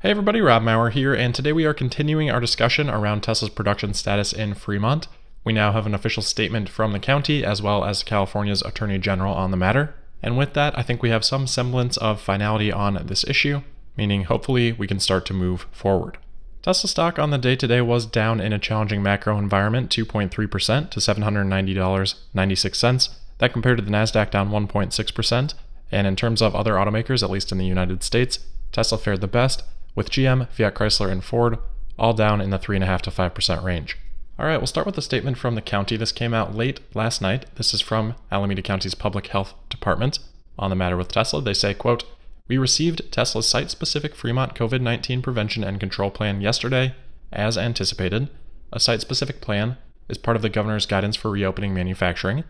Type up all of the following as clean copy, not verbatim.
Hey everybody, Rob Maurer here, and today we are continuing our discussion around Tesla's production status in Fremont. We now have an official statement from the county as well as California's Attorney General on the matter. And with that, I think we have some semblance of finality on this issue, meaning hopefully we can start to move forward. Tesla stock on the day today was down in a challenging macro environment, 2.3% to $790.96. That compared to the NASDAQ down 1.6%. And in terms of other automakers, at least in the United States, Tesla fared the best, with GM, Fiat Chrysler, and Ford all down in the 3.5% to 5% range. All right, we'll start with a statement from the county. This came out late last night. This is from Alameda County's Public Health Department. On the matter with Tesla, they say, quote, "We received Tesla's site-specific Fremont COVID-19 prevention and control plan yesterday, as anticipated. A site-specific plan is part of the governor's guidance for reopening manufacturing.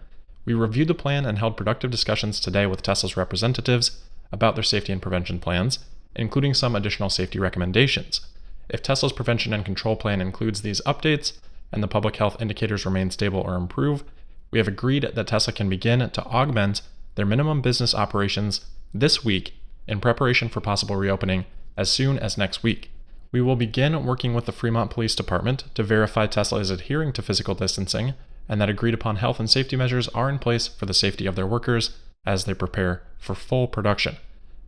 We reviewed the plan and held productive discussions today with Tesla's representatives about their safety and prevention plans, including some additional safety recommendations. If Tesla's prevention and control plan includes these updates and the public health indicators remain stable or improve, we have agreed that Tesla can begin to augment their minimum business operations this week in preparation for possible reopening as soon as next week. We will begin working with the Fremont Police Department to verify Tesla is adhering to physical distancing and that agreed upon health and safety measures are in place for the safety of their workers as they prepare for full production.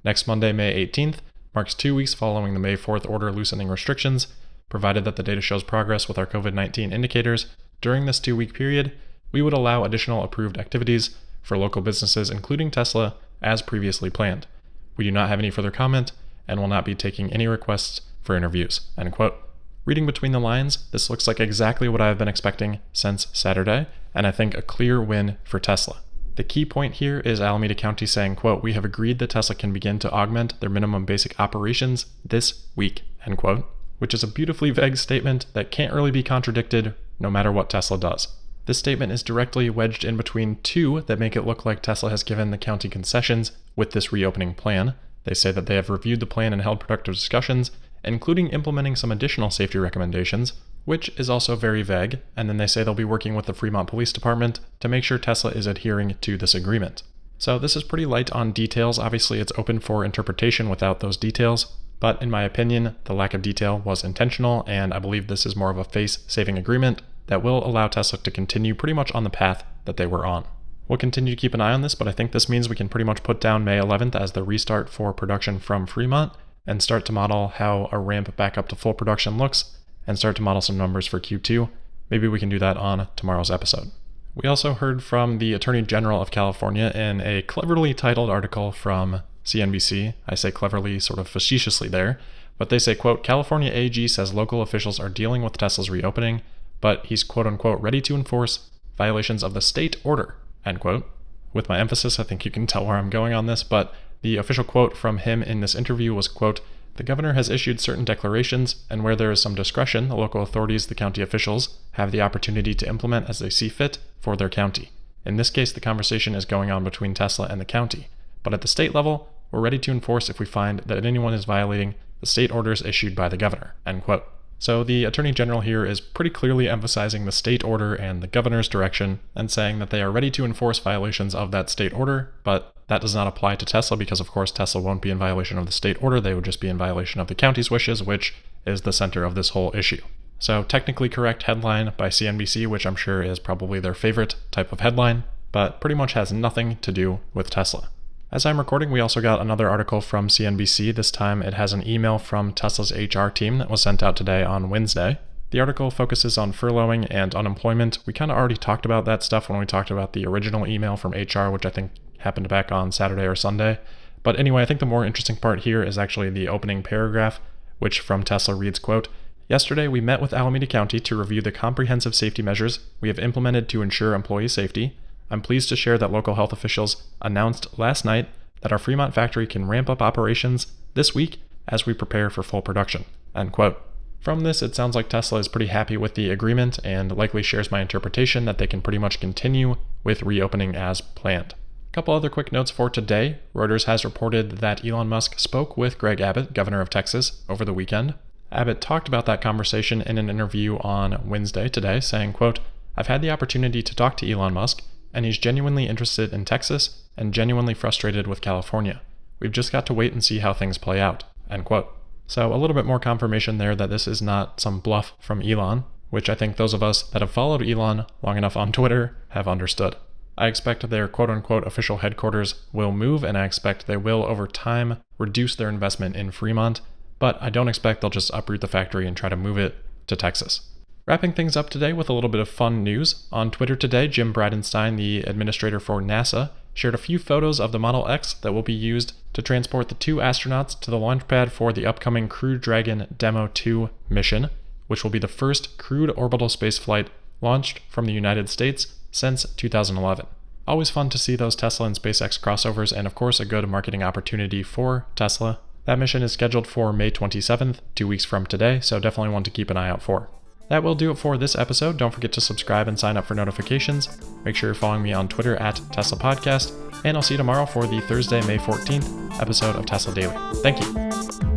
Next Monday, May 18th, marks 2 weeks following the May 4th order loosening restrictions. Provided that the data shows progress with our COVID-19 indicators, during this 2-week period, we would allow additional approved activities for local businesses, including Tesla, as previously planned. We do not have any further comment and will not be taking any requests for interviews." End quote. Reading between the lines, this looks like exactly what I have been expecting since Saturday, and I think a clear win for Tesla. The key point here is Alameda County saying, quote, "We have agreed that Tesla can begin to augment their minimum basic operations this week," end quote, which is a beautifully vague statement that can't really be contradicted no matter what Tesla does. This statement is directly wedged in between two that make it look like Tesla has given the county concessions with this reopening plan. They say that they have reviewed the plan and held productive discussions, including implementing some additional safety recommendations, which is also very vague, and then they say they'll be working with the Fremont Police Department to make sure Tesla is adhering to this agreement. So this is pretty light on details. Obviously, it's open for interpretation without those details, but in my opinion, the lack of detail was intentional, and I believe this is more of a face-saving agreement that will allow Tesla to continue pretty much on the path that they were on. We'll continue to keep an eye on this, but I think this means we can pretty much put down May 11th as the restart for production from Fremont and start to model how a ramp back up to full production looks, and start to model some numbers for Q2. Maybe we can do that on tomorrow's episode. We also heard from the Attorney General of California in a cleverly titled article from CNBC. I say cleverly sort of facetiously there, but they say, quote, "California AG says local officials are dealing with Tesla's reopening, but he's quote unquote ready to enforce violations of the state order," end quote. With my emphasis, I think you can tell where I'm going on this, but the official quote from him in this interview was, quote, "The governor has issued certain declarations, and where there is some discretion, the local authorities, the county officials, have the opportunity to implement as they see fit for their county. In this case, the conversation is going on between Tesla and the county. But at the state level, we're ready to enforce if we find that anyone is violating the state orders issued by the governor," end quote. So the Attorney General here is pretty clearly emphasizing the state order and the governor's direction and saying that they are ready to enforce violations of that state order, but that does not apply to Tesla because, of course, Tesla won't be in violation of the state order. They would just be in violation of the county's wishes, which is the center of this whole issue. So technically correct headline by CNBC, which I'm sure is probably their favorite type of headline, but pretty much has nothing to do with Tesla. As I'm recording, we also got another article from CNBC. This time it has an email from Tesla's HR team that was sent out today on Wednesday. The article focuses on furloughing and unemployment. We kind of already talked about that stuff when we talked about the original email from HR, which I think happened back on Saturday or Sunday. But anyway, I think the more interesting part here is actually the opening paragraph, which from Tesla reads, quote, "Yesterday we met with Alameda County to review the comprehensive safety measures we have implemented to ensure employee safety. I'm pleased to share that local health officials announced last night that our Fremont factory can ramp up operations this week as we prepare for full production," end quote. From this, it sounds like Tesla is pretty happy with the agreement and likely shares my interpretation that they can pretty much continue with reopening as planned. A couple other quick notes for today. Reuters has reported that Elon Musk spoke with Greg Abbott, governor of Texas, over the weekend. Abbott talked about that conversation in an interview on Wednesday today, saying, quote, "I've had the opportunity to talk to Elon Musk, and he's genuinely interested in Texas and genuinely frustrated with California. We've just got to wait and see how things play out," end quote. So a little bit more confirmation there that this is not some bluff from Elon, which I think those of us that have followed Elon long enough on Twitter have understood. I expect their quote-unquote official headquarters will move, and I expect they will, over time, reduce their investment in Fremont, but I don't expect they'll just uproot the factory and try to move it to Texas. Wrapping things up today with a little bit of fun news. On Twitter today, Jim Bridenstine, the administrator for NASA, shared a few photos of the Model X that will be used to transport the 2 astronauts to the launch pad for the upcoming Crew Dragon Demo 2 mission, which will be the first crewed orbital spaceflight launched from the United States since 2011. Always fun to see those Tesla and SpaceX crossovers, and of course a good marketing opportunity for Tesla. That mission is scheduled for May 27th, 2 weeks from today, so definitely one to keep an eye out for. That will do it for this episode. Don't forget to subscribe and sign up for notifications. Make sure you're following me on Twitter at Tesla Podcast, and I'll see you tomorrow for the Thursday, May 14th episode of Tesla Daily. Thank you.